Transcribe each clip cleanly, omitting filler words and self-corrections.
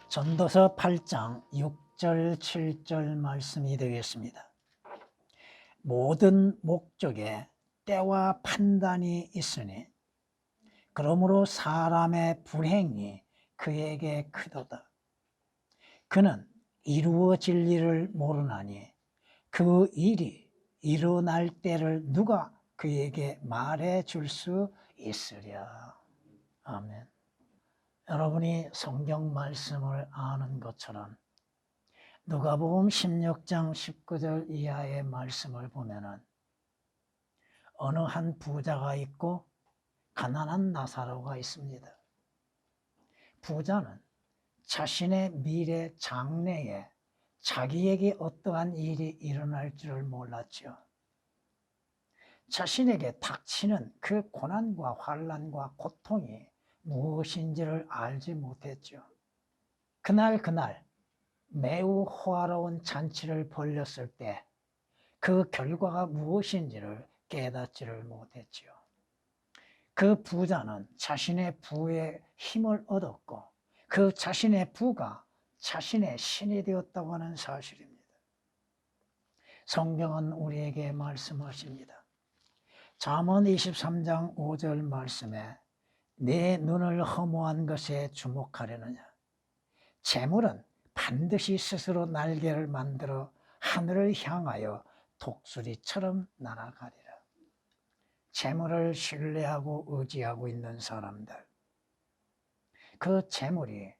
전도서 8장 6절 7절 말씀이 되겠습니다. 모든 목적에 때와 판단이 있으니 그러므로 사람의 불행이 그에게 크도다. 그는 이루어질 일을 모르나니 그 일이 일어날 때를 누가 그에게 말해 줄 수 있으랴. 아멘. 여러분이 성경 말씀을 아는 것처럼 누가복음 16장 19절 이하의 말씀을 보면은 어느 한 부자가 있고 가난한 나사로가 있습니다. 부자는 자신의 미래 장래에 자기에게 어떠한 일이 일어날 줄을 몰랐죠. 자신에게 닥치는 그 고난과 환난과 고통이 무엇인지를 알지 못했죠. 그날 매우 호화로운 잔치를 벌였을 때 그 결과가 무엇인지를 깨닫지를 못했죠. 그 부자는 자신의 부에 힘을 얻었고 그 자신의 부가 자신의 신이 되었다고 하는 사실입니다. 성경은 우리에게 말씀하십니다. 잠언 23장 5절 말씀에 내 눈을 허무한 것에 주목하려느냐. 재물은 반드시 스스로 날개를 만들어 하늘을 향하여 독수리처럼 날아가리라. 재물을 신뢰하고 의지하고 있는 사람들, 그 재물이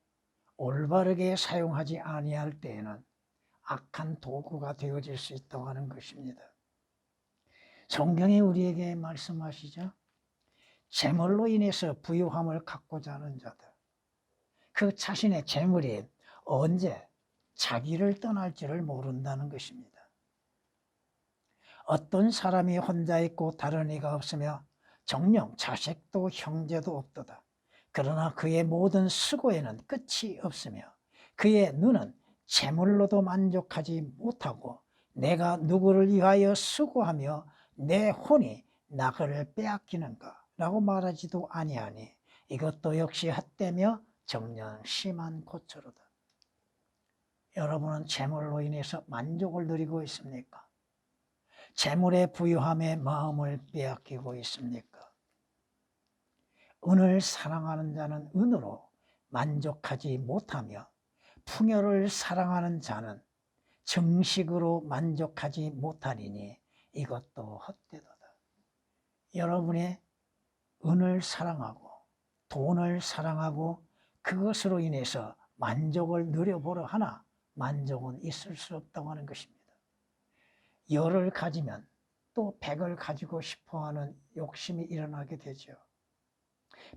올바르게 사용하지 아니할 때에는 악한 도구가 되어질 수 있다고 하는 것입니다. 성경이 우리에게 말씀하시죠. 재물로 인해서 부유함을 갖고자 하는 자들, 그 자신의 재물이 언제 자기를 떠날지를 모른다는 것입니다. 어떤 사람이 혼자 있고 다른 이가 없으며 정녕 자식도 형제도 없도다. 그러나 그의 모든 수고에는 끝이 없으며 그의 눈은 재물로도 만족하지 못하고 내가 누구를 위하여 수고하며 내 혼이 나그를 빼앗기는가 라고 말하지도 아니하니 이것도 역시 헛되며 정녕 심한 고초로다. 여러분은 재물로 인해서 만족을 누리고 있습니까? 재물의 부유함에 마음을 빼앗기고 있습니까? 은을 사랑하는 자는 은으로 만족하지 못하며 풍요를 사랑하는 자는 정식으로 만족하지 못하리니 이것도 헛되도다. 여러분의 은을 사랑하고 돈을 사랑하고 그것으로 인해서 만족을 누려보려 하나 만족은 있을 수 없다고 하는 것입니다. 열을 가지면 또 백을 가지고 싶어하는 욕심이 일어나게 되죠.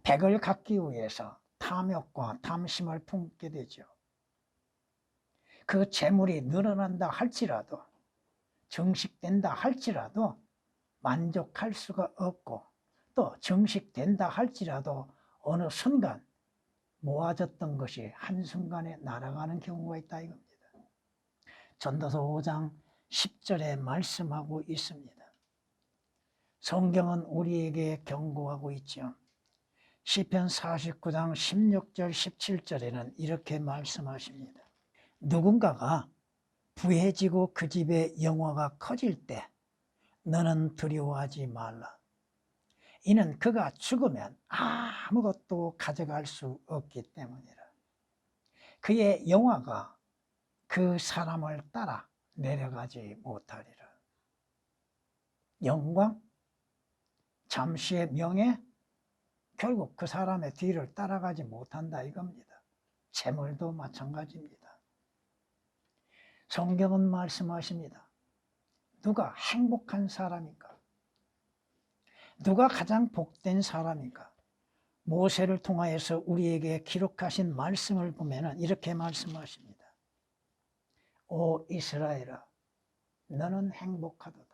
백을 갖기 위해서 탐욕과 탐심을 품게 되죠. 그 재물이 늘어난다 할지라도 정식된다 할지라도 만족할 수가 없고 또 정식된다 할지라도 어느 순간 모아졌던 것이 한순간에 날아가는 경우가 있다 이겁니다. 전도서 5장 10절에 말씀하고 있습니다. 성경은 우리에게 경고하고 있죠. 시편 49장 16절 17절에는 이렇게 말씀하십니다. 누군가가 부해지고 그 집의 영화가 커질 때 너는 두려워하지 말라. 이는 그가 죽으면 아무것도 가져갈 수 없기 때문이라. 그의 영화가 그 사람을 따라 내려가지 못하리라. 영광, 잠시의 명예, 결국 그 사람의 뒤를 따라가지 못한다 이겁니다. 재물도 마찬가지입니다. 성경은 말씀하십니다. 누가 행복한 사람인가? 누가 가장 복된 사람인가? 모세를 통하여서 우리에게 기록하신 말씀을 보면 이렇게 말씀하십니다. 오 이스라엘아, 너는 행복하도다.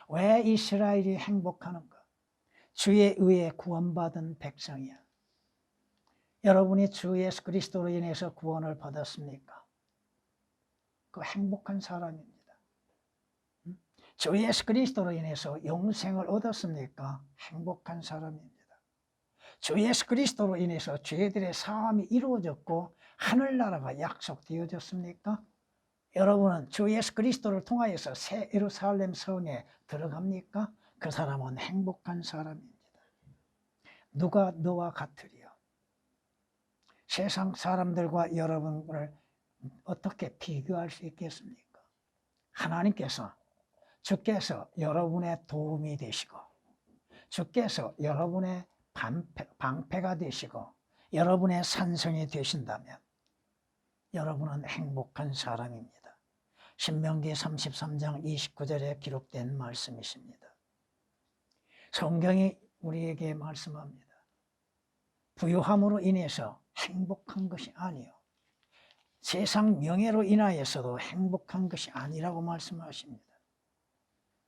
왜 이스라엘이 행복하는가? 주의 의에 구원받은 백성이야. 여러분이 주 예수 그리스도로 인해서 구원을 받았습니까? 그 행복한 사람입니다. 주 예수 그리스도로 인해서 영생을 얻었습니까? 행복한 사람입니다. 주 예수 그리스도로 인해서 죄들의 사함이 이루어졌고 하늘나라가 약속되어졌습니까? 여러분은 주 예수 그리스도를 통하여서 새 예루살렘 성에 들어갑니까? 그 사람은 행복한 사람입니다. 누가 너와 같으리요? 세상 사람들과 여러분을 어떻게 비교할 수 있겠습니까? 하나님께서, 주께서 여러분의 도움이 되시고, 주께서 여러분의 방패가 되시고, 여러분의 산성이 되신다면 여러분은 행복한 사람입니다. 신명기 33장 29절에 기록된 말씀이십니다. 성경이 우리에게 말씀합니다. 부유함으로 인해서 행복한 것이 아니요, 세상 명예로 인하여서도 행복한 것이 아니라고 말씀하십니다.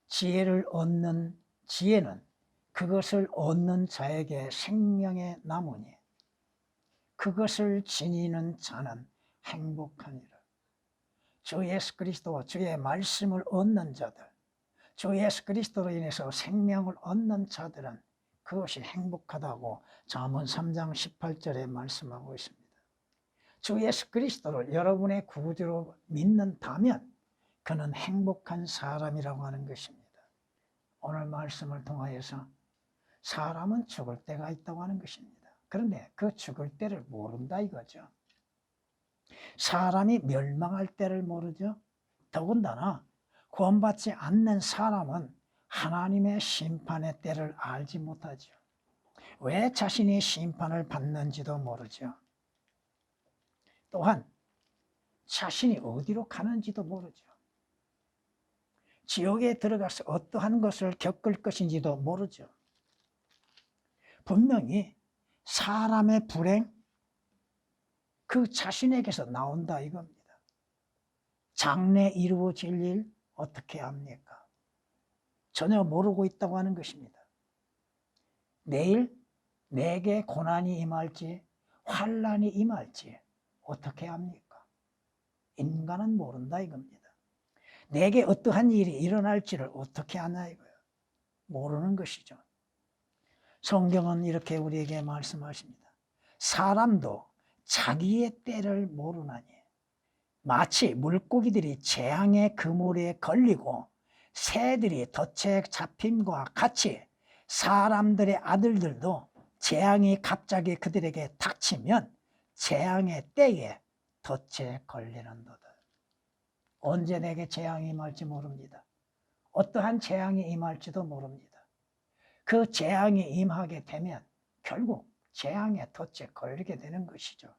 지혜를 얻는, 지혜는 그것을 얻는 자에게 생명의 나무니 그것을 지니는 자는 행복하니라. 주 예수 그리스도와 주의 말씀을 얻는 자들, 주 예수 그리스도로 인해서 생명을 얻는 자들은 그것이 행복하다고 잠언 3장 18절에 말씀하고 있습니다. 주 예수 그리스도를 여러분의 구주로 믿는다면 그는 행복한 사람이라고 하는 것입니다. 오늘 말씀을 통하여서 사람은 죽을 때가 있다고 하는 것입니다. 그런데 그 죽을 때를 모른다 이거죠. 사람이 멸망할 때를 모르죠. 더군다나 구원받지 않는 사람은 하나님의 심판의 때를 알지 못하죠. 왜 자신이 심판을 받는지도 모르죠. 또한 자신이 어디로 가는지도 모르죠. 지옥에 들어가서 어떠한 것을 겪을 것인지도 모르죠. 분명히 사람의 불행, 그 자신에게서 나온다 이겁니다. 장래 이루어질 일 어떻게 합니까? 전혀 모르고 있다고 하는 것입니다. 내일 내게 고난이 임할지 환난이 임할지 어떻게 합니까? 인간은 모른다 이겁니다. 내게 어떠한 일이 일어날지를 어떻게 하나 이거예요. 모르는 것이죠. 성경은 이렇게 우리에게 말씀하십니다. 사람도 자기의 때를 모르나니 마치 물고기들이 재앙의 그물에 걸리고 새들이 덫에 잡힘과 같이 사람들의 아들들도 재앙이 갑자기 그들에게 닥치면 재앙의 때에 덫에 걸리는도다. 언제 내게 재앙이 임할지 모릅니다. 어떠한 재앙이 임할지도 모릅니다. 그 재앙이 임하게 되면 결국 재앙의 덫에 걸리게 되는 것이죠.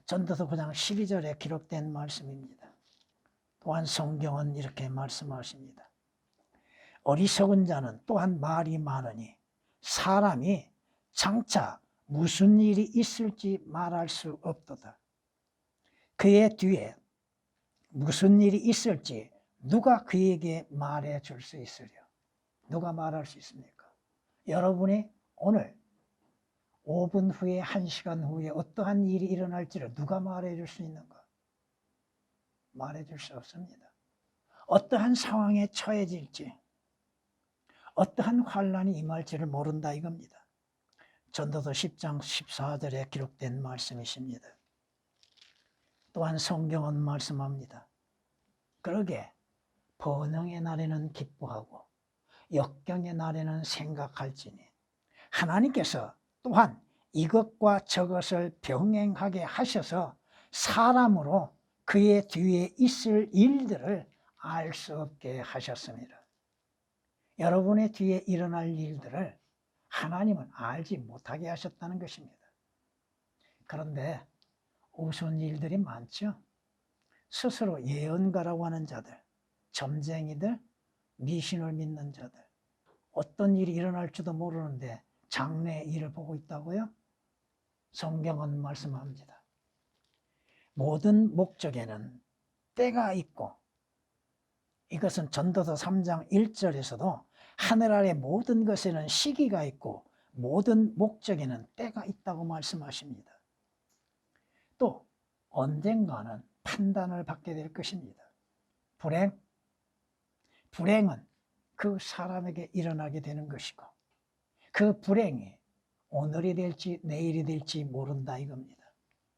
전도서 9장 12절에 기록된 말씀입니다. 또한 성경은 이렇게 말씀하십니다. 어리석은 자는 또한 말이 많으니 사람이 장차 무슨 일이 있을지 말할 수 없도다. 그의 뒤에 무슨 일이 있을지 누가 그에게 말해 줄 수 있으려? 누가 말할 수 있습니까? 여러분이 오늘 5분 후에 1시간 후에 어떠한 일이 일어날지를 누가 말해 줄 수 있는가? 말해 줄 수 없습니다. 어떠한 상황에 처해질지, 어떠한 환난이 임할지를 모른다 이겁니다. 전도서 10장 14절에 기록된 말씀이십니다. 또한 성경은 말씀합니다. 그러게 번영의 날에는 기뻐하고 역경의 날에는 생각할지니 하나님께서 또한 이것과 저것을 병행하게 하셔서 사람으로 그의 뒤에 있을 일들을 알 수 없게 하셨습니다. 여러분의 뒤에 일어날 일들을 하나님은 알지 못하게 하셨다는 것입니다. 그런데 우스운 일들이 많죠. 스스로 예언가라고 하는 자들, 점쟁이들, 미신을 믿는 자들, 어떤 일이 일어날지도 모르는데 장래의 일을 보고 있다고요? 성경은 말씀합니다. 모든 목적에는 때가 있고, 이것은 전도서 3장 1절에서도 하늘 아래 모든 것에는 시기가 있고 모든 목적에는 때가 있다고 말씀하십니다. 또 언젠가는 판단을 받게 될 것입니다. 불행은 그 사람에게 일어나게 되는 것이고 그 불행이 오늘이 될지 내일이 될지 모른다 이겁니다.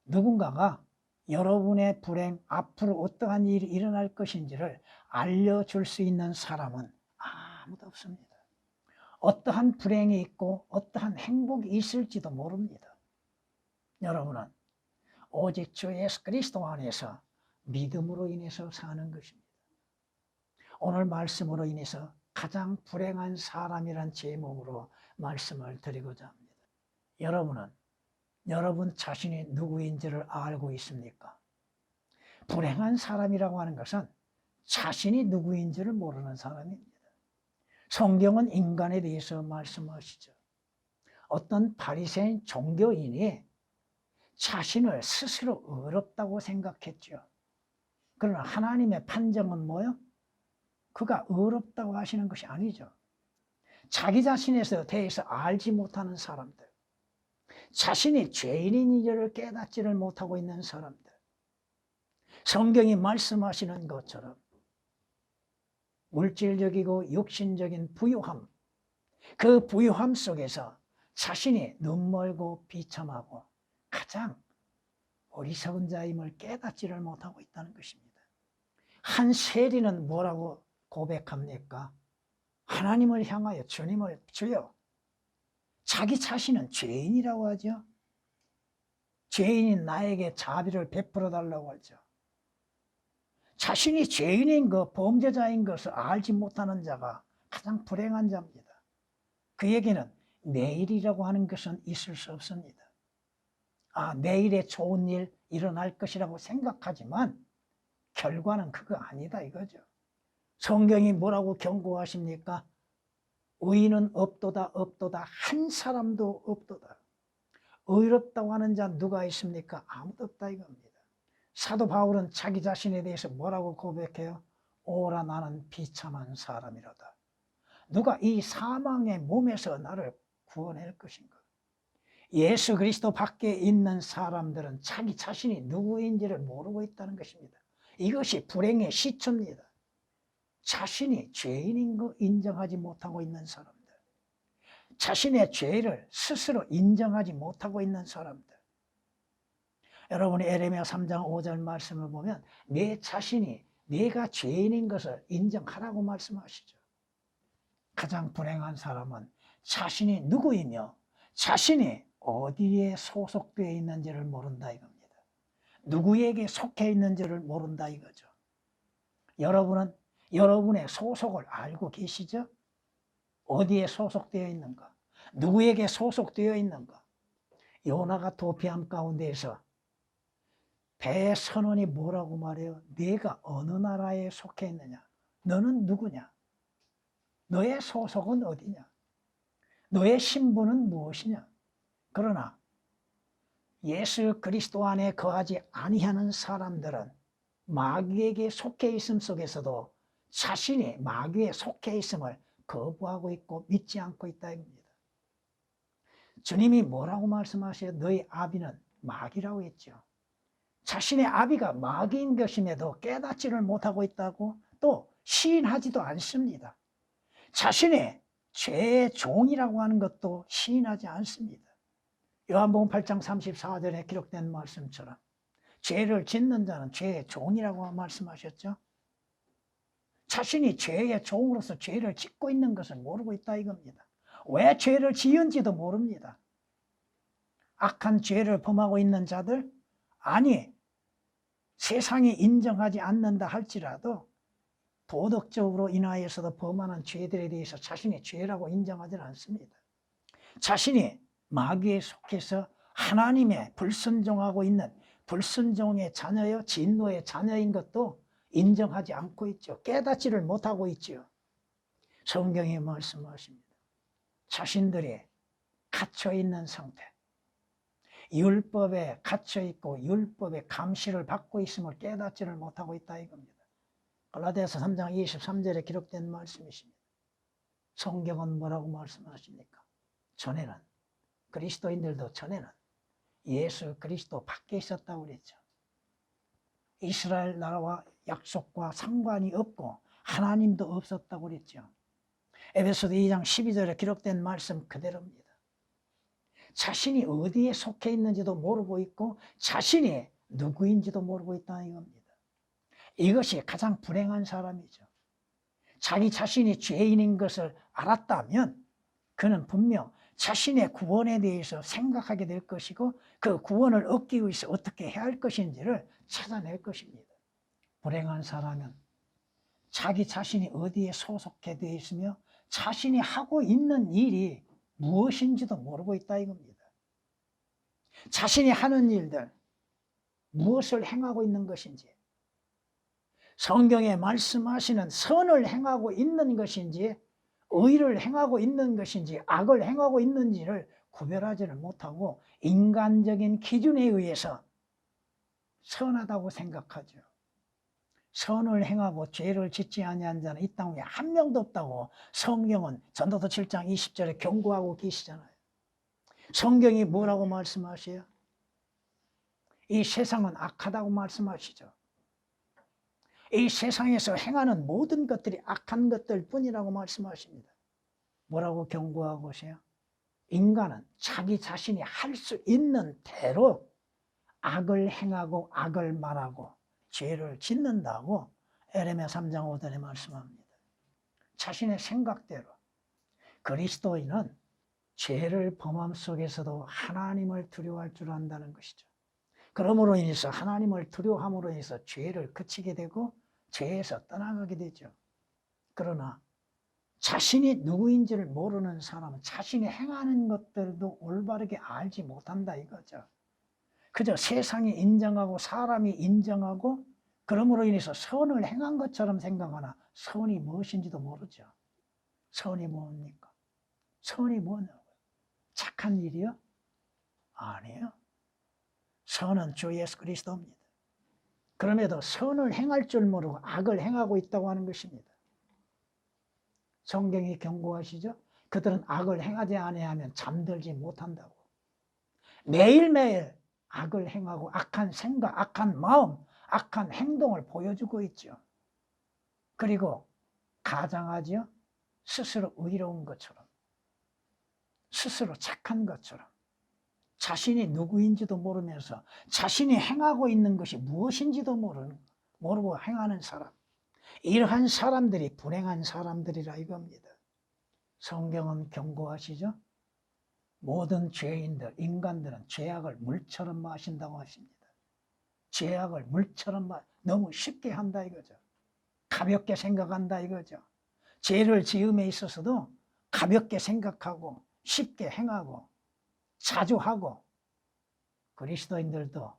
누군가가 여러분의 불행, 앞으로 어떠한 일이 일어날 것인지를 알려줄 수 있는 사람은 아무도 없습니다. 어떠한 불행이 있고 어떠한 행복이 있을지도 모릅니다. 여러분은 오직 주 예수 그리스도 안에서 믿음으로 인해서 사는 것입니다. 오늘 말씀으로 인해서 가장 불행한 사람이란 제목으로 말씀을 드리고자 합니다. 여러분은 여러분 자신이 누구인지를 알고 있습니까? 불행한 사람이라고 하는 것은 자신이 누구인지를 모르는 사람입니다. 성경은 인간에 대해서 말씀하시죠. 어떤 바리새인 종교인이 자신을 스스로 어렵다고 생각했죠. 그러나 하나님의 판정은 뭐요? 그가 어렵다고 하시는 것이 아니죠. 자기 자신에 대해서 알지 못하는 사람들, 자신이 죄인인지를 깨닫지를 못하고 있는 사람들, 성경이 말씀하시는 것처럼 물질적이고 육신적인 부유함, 그 부유함 속에서 자신이 눈멀고 비참하고 가장 어리석은 자임을 깨닫지를 못하고 있다는 것입니다. 한 세리는 뭐라고 고백합니까? 하나님을 향하여 주님을 주여, 자기 자신은 죄인이라고 하죠. 죄인인 나에게 자비를 베풀어 달라고 하죠. 자신이 죄인인 것, 범죄자인 것을 알지 못하는 자가 가장 불행한 자입니다. 그에게는 내일이라고 하는 것은 있을 수 없습니다. 내일에 좋은 일 일어날 것이라고 생각하지만 결과는 그거 아니다 이거죠. 성경이 뭐라고 경고하십니까? 의인은 없도다 없도다 한 사람도 없도다. 의롭다고 하는 자 누가 있습니까? 아무도 없다 이겁니다. 사도 바울은 자기 자신에 대해서 뭐라고 고백해요? 오라 나는 비참한 사람이로다. 누가 이 사망의 몸에서 나를 구원할 것인가? 예수 그리스도 밖에 있는 사람들은 자기 자신이 누구인지를 모르고 있다는 것입니다. 이것이 불행의 시초입니다. 자신이 죄인인 거 인정하지 못하고 있는 사람들, 자신의 죄를 스스로 인정하지 못하고 있는 사람들. 여러분이 에레미야 3장 5절 말씀을 보면 내 자신이 내가 죄인인 것을 인정하라고 말씀하시죠. 가장 불행한 사람은 자신이 누구이며 자신이 어디에 소속되어 있는지를 모른다 이겁니다. 누구에게 속해 있는지를 모른다 이거죠. 여러분은 여러분의 소속을 알고 계시죠? 어디에 소속되어 있는가? 누구에게 소속되어 있는가? 요나가 도피함 가운데에서 배의 선원이 뭐라고 말해요? 네가 어느 나라에 속해 있느냐? 너는 누구냐? 너의 소속은 어디냐? 너의 신분은 무엇이냐? 그러나 예수 그리스도 안에 거하지 아니하는 사람들은 마귀에게 속해 있음 속에서도 자신이 마귀에 속해 있음을 거부하고 있고 믿지 않고 있다 이겁니다. 주님이 뭐라고 말씀하셔요? 너희 아비는 마귀라고 했죠. 자신의 아비가 마귀인 것임에도 깨닫지를 못하고 있다고 또 시인하지도 않습니다. 자신의 죄의 종이라고 하는 것도 시인하지 않습니다. 요한복음 8장 34절에 기록된 말씀처럼 죄를 짓는 자는 죄의 종이라고 말씀하셨죠. 자신이 죄의 종으로서 죄를 짓고 있는 것을 모르고 있다 이겁니다. 왜 죄를 지은지도 모릅니다. 악한 죄를 범하고 있는 자들, 아니 세상이 인정하지 않는다 할지라도 도덕적으로 인하여서도 범하는 죄들에 대해서 자신이 죄라고 인정하지는 않습니다. 자신이 마귀에 속해서 하나님의 불순종하고 있는 불순종의 자녀여 진노의 자녀인 것도 인정하지 않고 있죠. 깨닫지를 못하고 있죠. 성경이 말씀하십니다. 자신들이 갇혀있는 상태, 율법에 갇혀있고 율법의 감시를 받고 있음을 깨닫지를 못하고 있다 이겁니다. 갈라디아서 3장 23절에 기록된 말씀이십니다. 성경은 뭐라고 말씀하십니까? 전에는 그리스도인들도 전에는 예수 그리스도 밖에 있었다고 그랬죠. 이스라엘 나라와 약속과 상관이 없고 하나님도 없었다고 그랬죠. 에베소서 2장 12절에 기록된 말씀 그대로입니다. 자신이 어디에 속해 있는지도 모르고 있고 자신이 누구인지도 모르고 있다는 겁니다. 이것이 가장 불행한 사람이죠. 자기 자신이 죄인인 것을 알았다면 그는 분명 자신의 구원에 대해서 생각하게 될 것이고 그 구원을 얻기 위해서 어떻게 해야 할 것인지를 찾아낼 것입니다. 불행한 사람은 자기 자신이 어디에 소속해 되어 있으며 자신이 하고 있는 일이 무엇인지도 모르고 있다 이겁니다. 자신이 하는 일들, 무엇을 행하고 있는 것인지, 성경에 말씀하시는 선을 행하고 있는 것인지 의를 행하고 있는 것인지 악을 행하고 있는지를 구별하지를 못하고 인간적인 기준에 의해서 선하다고 생각하죠. 선을 행하고 죄를 짓지 아니한 자는 이 땅 위에 한 명도 없다고 성경은 전도서 7장 20절에 경고하고 계시잖아요. 성경이 뭐라고 말씀하세요? 이 세상은 악하다고 말씀하시죠. 이 세상에서 행하는 모든 것들이 악한 것들 뿐이라고 말씀하십니다. 뭐라고 경고하고 계세요? 인간은 자기 자신이 할 수 있는 대로 악을 행하고 악을 말하고 죄를 짓는다고 에레미야 3장 5절에 말씀합니다. 자신의 생각대로. 그리스도인은 죄를 범함 속에서도 하나님을 두려워할 줄 안다는 것이죠. 그러므로 인해서 하나님을 두려워함으로 인해서 죄를 그치게 되고 죄에서 떠나가게 되죠. 그러나 자신이 누구인지를 모르는 사람은 자신이 행하는 것들도 올바르게 알지 못한다 이거죠. 그저 세상이 인정하고 사람이 인정하고 그러므로 인해서 선을 행한 것처럼 생각하나 선이 무엇인지도 모르죠. 선이 뭡니까? 선이 뭐냐고요? 착한 일이요? 아니에요. 선은 주 예수 그리스도입니다. 그럼에도 선을 행할 줄 모르고 악을 행하고 있다고 하는 것입니다. 성경이 경고하시죠? 그들은 악을 행하지 아니하면 잠들지 못한다고. 매일매일 악을 행하고 악한 생각, 악한 마음, 악한 행동을 보여주고 있죠. 그리고 가장하죠? 스스로 의로운 것처럼, 스스로 착한 것처럼, 자신이 누구인지도 모르면서 자신이 행하고 있는 것이 무엇인지도 모르고 행하는 사람. 이러한 사람들이 불행한 사람들이라 이겁니다. 성경은 경고하시죠? 모든 죄인들, 인간들은 죄악을 물처럼 마신다고 하십니다. 죄악을 물처럼 너무 쉽게 한다 이거죠. 가볍게 생각한다 이거죠. 죄를 지음에 있어서도 가볍게 생각하고 쉽게 행하고 자주 하고 그리스도인들도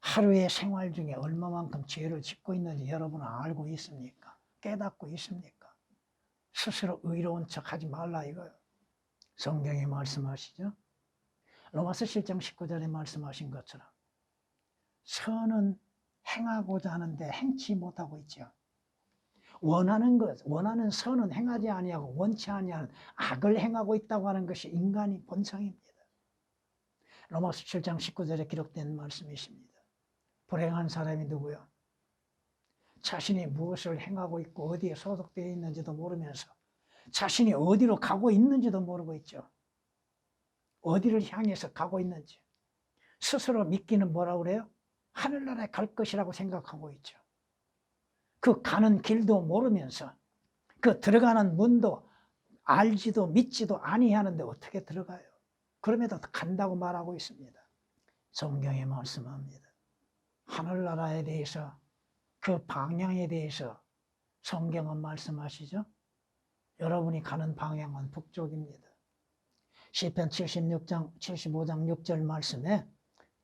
하루의 생활 중에 얼마만큼 죄를 짓고 있는지 여러분은 알고 있습니까? 깨닫고 있습니까? 스스로 의로운 척 하지 말라 이거예요. 성경이 말씀하시죠? 로마서 7장 19절에 말씀하신 것처럼 선은 행하고자 하는데 행치 못하고 있죠. 원하는 선은 행하지 아니하고 원치 아니하는 악을 행하고 있다고 하는 것이 인간의 본성입니다. 로마서 7장 19절에 기록된 말씀이십니다. 불행한 사람이 누구요? 자신이 무엇을 행하고 있고 어디에 소속되어 있는지도 모르면서 자신이 어디로 가고 있는지도 모르고 있죠. 어디를 향해서 가고 있는지 스스로 믿기는 뭐라고 그래요? 하늘나라에 갈 것이라고 생각하고 있죠. 그 가는 길도 모르면서 그 들어가는 문도 알지도 믿지도 아니하는데 어떻게 들어가요? 그럼에도 간다고 말하고 있습니다. 성경에 말씀합니다. 하늘나라에 대해서 그 방향에 대해서 성경은 말씀하시죠? 여러분이 가는 방향은 북쪽입니다. 시편 75장 6절 말씀에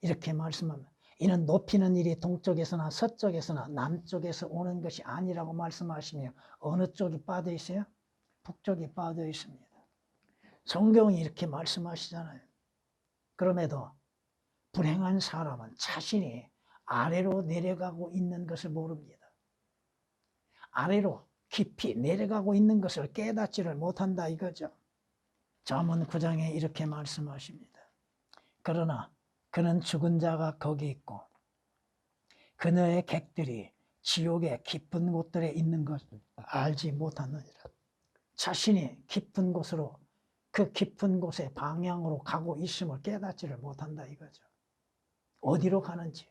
이렇게 말씀합니다. 이는 높이는 일이 동쪽에서나 서쪽에서나 남쪽에서 오는 것이 아니라고 말씀하시며 어느 쪽이 빠져 있어요? 북쪽이 빠져 있습니다. 성경이 이렇게 말씀하시잖아요. 그럼에도 불행한 사람은 자신이 아래로 내려가고 있는 것을 모릅니다. 아래로 깊이 내려가고 있는 것을 깨닫지를 못한다 이거죠. 잠언 9장에 이렇게 말씀하십니다. 그러나 그는 죽은 자가 거기 있고 그녀의 객들이 지옥의 깊은 곳들에 있는 것을 알지 못하느니라. 자신이 깊은 곳으로 그 깊은 곳의 방향으로 가고 있음을 깨닫지를 못한다 이거죠. 어디로 가는지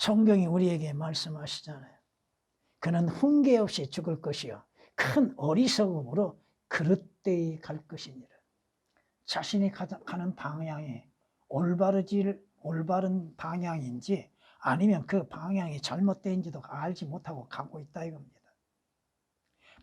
성경이 우리에게 말씀하시잖아요. 그는 훈계 없이 죽을 것이요 큰 어리석음으로 그릇되이 갈 것이니라. 자신이 가는 방향이 올바른 방향인지 아니면 그 방향이 잘못된지도 알지 못하고 가고 있다 이겁니다.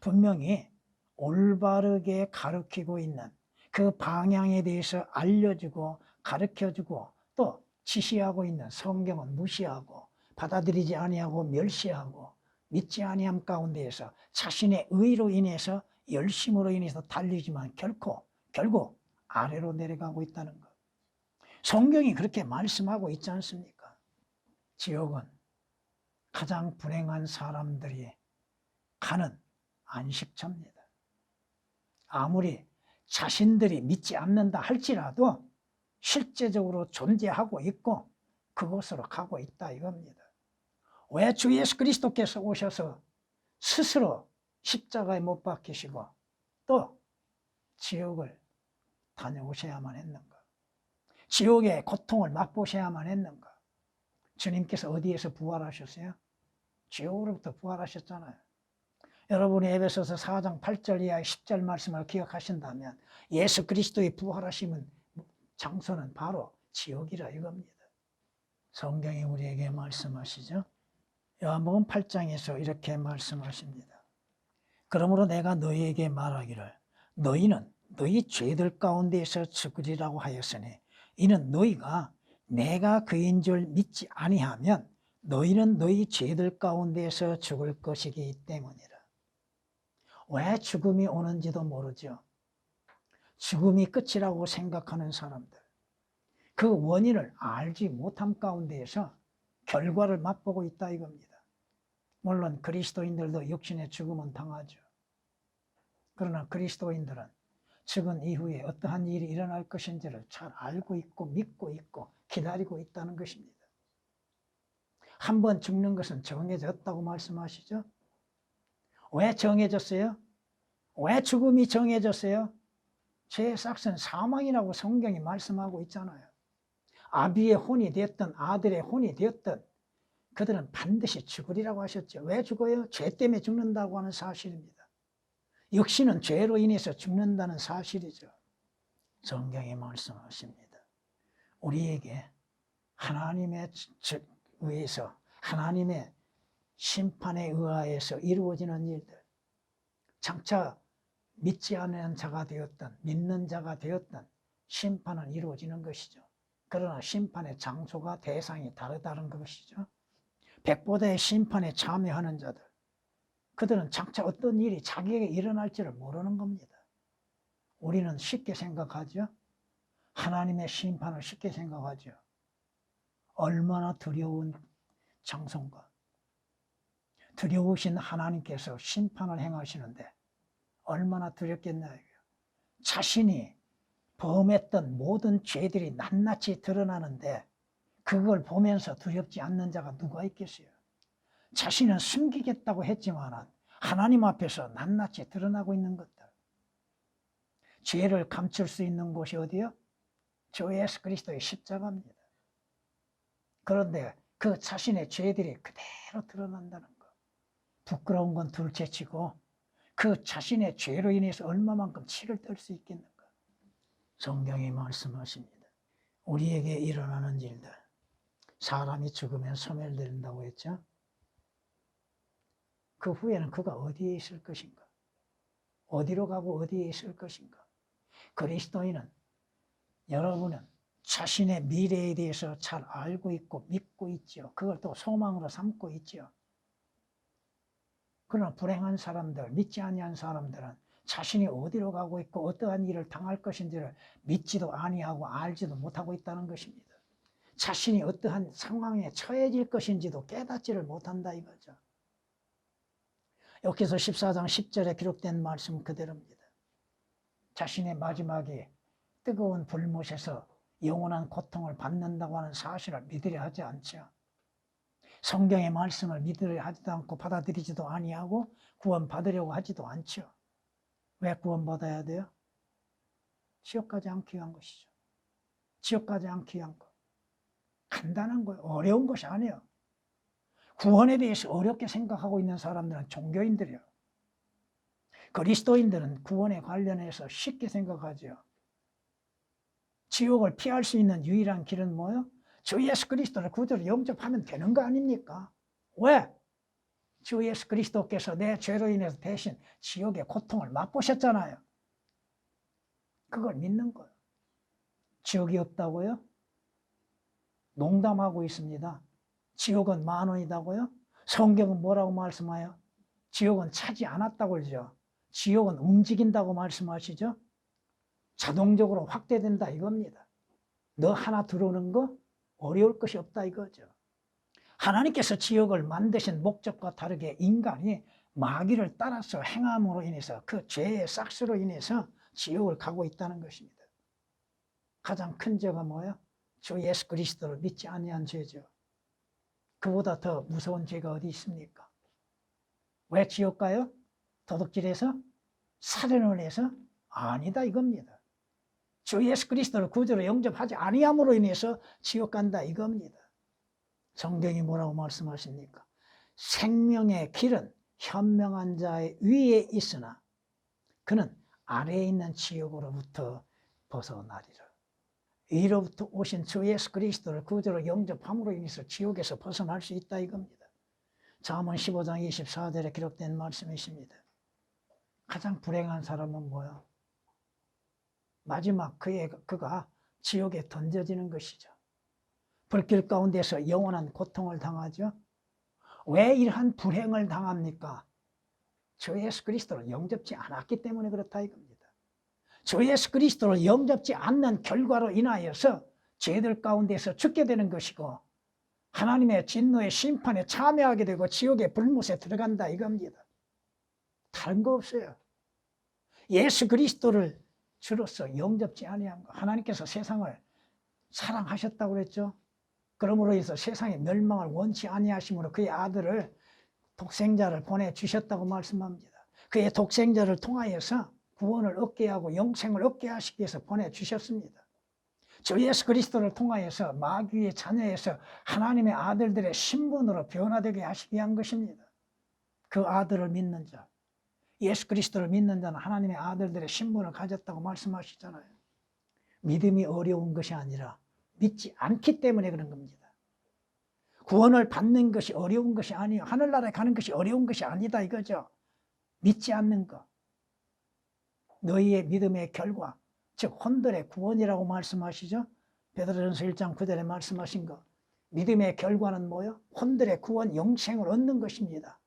분명히 올바르게 가르치고 있는 그 방향에 대해서 알려주고 가르쳐주고 또 지시하고 있는 성경은 무시하고 받아들이지 아니하고 멸시하고 믿지 아니함 가운데에서 자신의 의로 인해서 열심으로 인해서 달리지만 결국 아래로 내려가고 있다는 것. 성경이 그렇게 말씀하고 있지 않습니까? 지옥은 가장 불행한 사람들이 가는 안식처입니다. 아무리 자신들이 믿지 않는다 할지라도 실제적으로 존재하고 있고 그곳으로 가고 있다 이겁니다. 왜 주 예수 그리스도께서 오셔서 스스로 십자가에 못 박히시고 또 지옥을 다녀오셔야만 했는가? 지옥의 고통을 맛보셔야만 했는가? 주님께서 어디에서 부활하셨어요? 지옥으로부터 부활하셨잖아요. 여러분이 에베소서 4장 8절 이하의 10절 말씀을 기억하신다면 예수 그리스도의 부활하심은 장소는 바로 지옥이라 이겁니다. 성경이 우리에게 말씀하시죠. 요한복음 8장에서 이렇게 말씀하십니다. 그러므로 내가 너희에게 말하기를 너희는 너희 죄들 가운데에서 죽으리라고 하였으니 이는 너희가 내가 그인 줄 믿지 아니하면 너희는 너희 죄들 가운데에서 죽을 것이기 때문이라. 왜 죽음이 오는지도 모르죠. 죽음이 끝이라고 생각하는 사람들, 그 원인을 알지 못함 가운데에서 결과를 맛보고 있다 이겁니다. 물론 그리스도인들도 육신의 죽음은 당하죠. 그러나 그리스도인들은 죽은 이후에 어떠한 일이 일어날 것인지를 잘 알고 있고 믿고 있고 기다리고 있다는 것입니다. 한 번 죽는 것은 정해졌다고 말씀하시죠. 왜 정해졌어요? 왜 죽음이 정해졌어요? 죄의 삭은 사망이라고 성경이 말씀하고 있잖아요. 아비의 혼이 되었든 아들의 혼이 되었든 그들은 반드시 죽으리라고 하셨죠. 왜 죽어요? 죄 때문에 죽는다고 하는 사실입니다. 육신은 죄로 인해서 죽는다는 사실이죠. 성경이 말씀하십니다. 우리에게 하나님의 의해서 하나님의 심판에 의하여서 이루어지는 일들, 장차 믿지 않는 자가 되었든 믿는 자가 되었든 심판은 이루어지는 것이죠. 그러나 심판의 장소가 대상이 다르다는 것이죠. 백보다의 심판에 참여하는 자들, 그들은 장차 어떤 일이 자기에게 일어날지를 모르는 겁니다. 우리는 쉽게 생각하죠. 하나님의 심판을 쉽게 생각하죠. 얼마나 두려운 장소인가. 두려우신 하나님께서 심판을 행하시는데 얼마나 두렵겠나요? 자신이 범했던 모든 죄들이 낱낱이 드러나는데 그걸 보면서 두렵지 않는 자가 누가 있겠어요? 자신은 숨기겠다고 했지만 하나님 앞에서 낱낱이 드러나고 있는 것들. 죄를 감출 수 있는 곳이 어디요? 주 예수 그리스도의 십자가입니다. 그런데 그 자신의 죄들이 그대로 드러난다는 것. 부끄러운 건 둘째치고 그 자신의 죄로 인해서 얼마만큼 치를 떨 수 있겠는가. 성경이 말씀하십니다. 우리에게 일어나는 일들. 사람이 죽으면 소멸된다고 했죠. 그 후에는 그가 어디에 있을 것인가? 어디로 가고 어디에 있을 것인가? 그리스도인은 여러분은 자신의 미래에 대해서 잘 알고 있고 믿고 있죠. 그걸 또 소망으로 삼고 있죠. 그러나 불행한 사람들, 믿지 아니한 사람들은 자신이 어디로 가고 있고 어떠한 일을 당할 것인지를 믿지도 아니하고 알지도 못하고 있다는 것입니다. 자신이 어떠한 상황에 처해질 것인지도 깨닫지를 못한다 이거죠. 여기서 14장 10절에 기록된 말씀 그대로입니다. 자신의 마지막에 뜨거운 불못에서 영원한 고통을 받는다고 하는 사실을 믿으려 하지 않죠. 성경의 말씀을 믿으려 하지도 않고 받아들이지도 아니하고 구원받으려고 하지도 않죠. 왜 구원받아야 돼요? 지옥 가지 않기 위한 것이죠. 지옥 가지 않기 위한 것. 간단한 거예요. 어려운 것이 아니에요. 구원에 대해서 어렵게 생각하고 있는 사람들은 종교인들이요. 그리스도인들은 구원에 관련해서 쉽게 생각하죠. 지옥을 피할 수 있는 유일한 길은 뭐예요? 주 예수 그리스도를 구주로 영접하면 되는 거 아닙니까? 왜? 주 예수 그리스도께서 내 죄로 인해서 대신 지옥의 고통을 맛보셨잖아요. 그걸 믿는 거예요. 지옥이 없다고요? 농담하고 있습니다. 지옥은 만원이다고요? 성경은 뭐라고 말씀해요? 지옥은 차지 않았다고 그러죠. 지옥은 움직인다고 말씀하시죠. 자동적으로 확대된다 이겁니다. 너 하나 들어오는 거 어려울 것이 없다 이거죠. 하나님께서 지옥을 만드신 목적과 다르게 인간이 마귀를 따라서 행함으로 인해서 그 죄의 싹스로 인해서 지옥을 가고 있다는 것입니다. 가장 큰 죄가 뭐예요? 주 예수 그리스도를 믿지 아니한 죄죠. 그보다 더 무서운 죄가 어디 있습니까? 왜 지옥 가요? 도둑질해서? 살인을 해서? 아니다 이겁니다. 주 예수 그리스도를 구주로 영접하지 아니함으로 인해서 지옥 간다 이겁니다. 성경이 뭐라고 말씀하십니까? 생명의 길은 현명한 자의 위에 있으나 그는 아래에 있는 지옥으로부터 벗어나리라. 이로부터 오신 주 예수 그리스도를 구주로 영접함으로 인해서 지옥에서 벗어날 수 있다 이겁니다. 잠언 15장 24절에 기록된 말씀이십니다. 가장 불행한 사람은 뭐야? 마지막 그가 지옥에 던져지는 것이죠. 불길 가운데서 영원한 고통을 당하죠. 왜 이러한 불행을 당합니까? 주 예수 그리스도를 영접지 않았기 때문에 그렇다 이겁니다. 주 예수 그리스도를 영접지 않는 결과로 인하여서 죄들 가운데서 죽게 되는 것이고 하나님의 진노의 심판에 참여하게 되고 지옥의 불못에 들어간다 이겁니다. 다른 거 없어요. 예수 그리스도를 주로서 영접지 아니한 거. 하나님께서 세상을 사랑하셨다고 그랬죠. 그러므로 해서 세상의 멸망을 원치 아니하심으로 그의 아들을 독생자를 보내주셨다고 말씀합니다. 그의 독생자를 통하여서 구원을 얻게 하고 영생을 얻게 하시기 위해서 보내주셨습니다. 주 예수 그리스도를 통하여서 마귀의 자녀에서 하나님의 아들들의 신분으로 변화되게 하시기 위한 것입니다. 그 아들을 믿는 자, 예수 그리스도를 믿는 자는 하나님의 아들들의 신분을 가졌다고 말씀하시잖아요. 믿음이 어려운 것이 아니라 믿지 않기 때문에 그런 겁니다. 구원을 받는 것이 어려운 것이 아니에요. 하늘나라에 가는 것이 어려운 것이 아니다 이거죠. 믿지 않는 것. 너희의 믿음의 결과, 즉 혼들의 구원이라고 말씀하시죠. 베드로전서 1장 9절에 말씀하신 것. 믿음의 결과는 뭐예요? 혼들의 구원, 영생을 얻는 것입니다.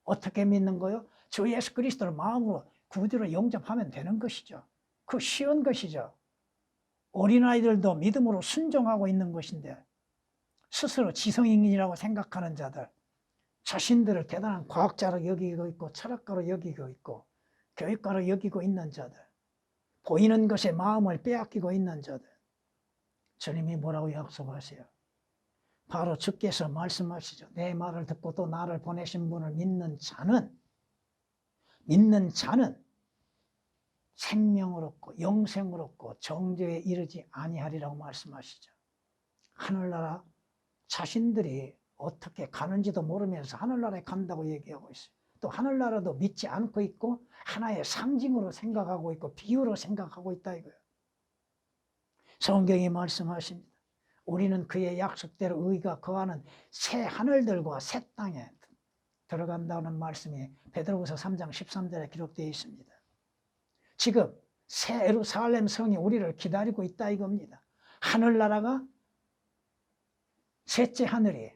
어떻게 믿는 거요? 주 예수 그리스도를 마음으로 구주로 영접하면 되는 것이죠. 그 쉬운 것이죠. 어린아이들도 믿음으로 순종하고 있는 것인데 스스로 지성인이라고 생각하는 자들, 자신들을 대단한 과학자로 여기고 있고 철학가로 여기고 있고 교육가로 여기고 있는 자들, 보이는 것에 마음을 빼앗기고 있는 자들, 주님이 뭐라고 약속하세요? 바로 주께서 말씀하시죠. 내 말을 듣고 또 나를 보내신 분을 믿는 자는 생명을 얻고 영생을 얻고 정죄에 이르지 아니하리라고 말씀하시죠. 하늘나라 자신들이 어떻게 가는지도 모르면서 하늘나라에 간다고 얘기하고 있어요. 또 하늘나라도 믿지 않고 있고 하나의 상징으로 생각하고 있고 비유로 생각하고 있다 이거예요. 성경이 말씀하십니다. 우리는 그의 약속대로 의가 거하는 새 하늘들과 새 땅에 들어간다는 말씀이 베드로후서 3장 13절에 기록되어 있습니다. 지금 새 예루살렘 성이 우리를 기다리고 있다 이겁니다. 하늘나라가 셋째 하늘이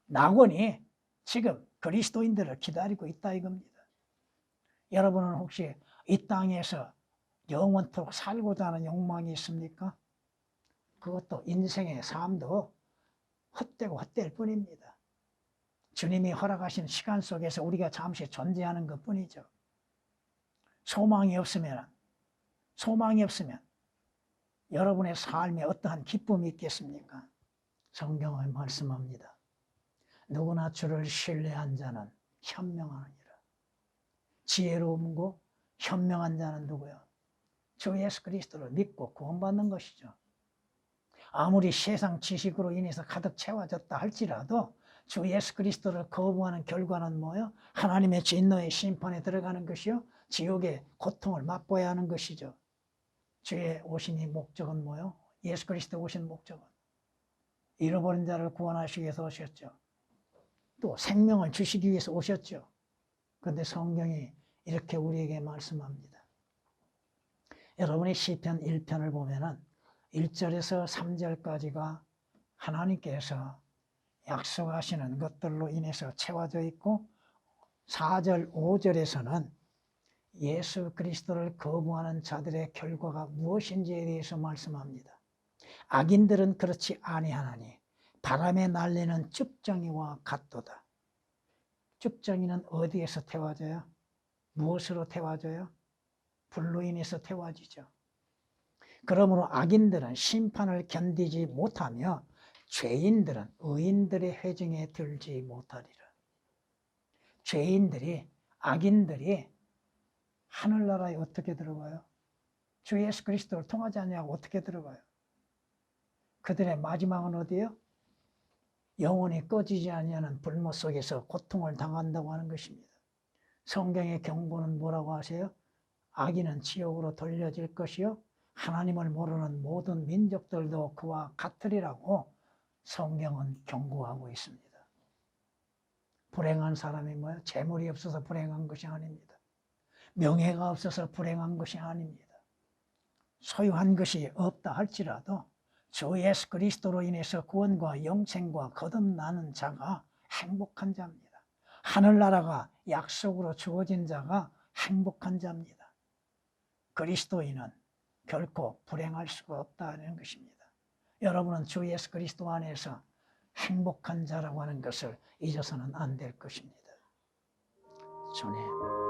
낙원이 지금 그리스도인들을 기다리고 있다 이겁니다. 여러분은 혹시 이 땅에서 영원토록 살고자 하는 욕망이 있습니까? 그것도 인생의 삶도 헛되고 헛될 뿐입니다. 주님이 허락하신 시간 속에서 우리가 잠시 존재하는 것 뿐이죠. 소망이 없으면 여러분의 삶에 어떠한 기쁨이 있겠습니까? 성경은 말씀합니다. 누구나 주를 신뢰한 자는 현명하니라. 지혜로움고 현명한 자는 누구요? 주 예수 그리스도를 믿고 구원받는 것이죠. 아무리 세상 지식으로 인해서 가득 채워졌다 할지라도 주 예수 그리스도를 거부하는 결과는 뭐예요? 하나님의 진노의 심판에 들어가는 것이요, 지옥의 고통을 맛보아야 하는 것이죠. 주의 오신 이 목적은 뭐예요? 예수 그리스도 오신 목적은 잃어버린 자를 구원하시기 위해서 오셨죠. 또 생명을 주시기 위해서 오셨죠. 그런데 성경이 이렇게 우리에게 말씀합니다. 여러분이 시편 1편을 보면은 1절에서 3절까지가 하나님께서 약속하시는 것들로 인해서 채워져 있고, 4절, 5절에서는 예수 그리스도를 거부하는 자들의 결과가 무엇인지에 대해서 말씀합니다. 악인들은 그렇지 아니하나니 바람에 날리는 쭉정이와 같도다. 쭉정이는 어디에서 태워져요? 무엇으로 태워져요? 불로 인해서 태워지죠. 그러므로 악인들은 심판을 견디지 못하며 죄인들은 의인들의 회중에 들지 못하리라. 죄인들이, 악인들이 하늘나라에 어떻게 들어가요? 주 예수 그리스도를 통하지 않냐고 어떻게 들어가요? 그들의 마지막은 어디예요? 영원히 꺼지지 아니하는 불못 속에서 고통을 당한다고 하는 것입니다. 성경의 경고는 뭐라고 하세요? 악인은 지옥으로 돌려질 것이요 하나님을 모르는 모든 민족들도 그와 같으리라고 성경은 경고하고 있습니다. 불행한 사람이 뭐예요? 재물이 없어서 불행한 것이 아닙니다. 명예가 없어서 불행한 것이 아닙니다. 소유한 것이 없다 할지라도 주 예수 그리스도로 인해서 구원과 영생과 거듭나는 자가 행복한 자입니다. 하늘나라가 약속으로 주어진 자가 행복한 자입니다. 그리스도인은 결코 불행할 수가 없다는 것입니다. 여러분은 주 예수 그리스도 안에서 행복한 자라고 하는 것을 잊어서는 안 될 것입니다. 주님.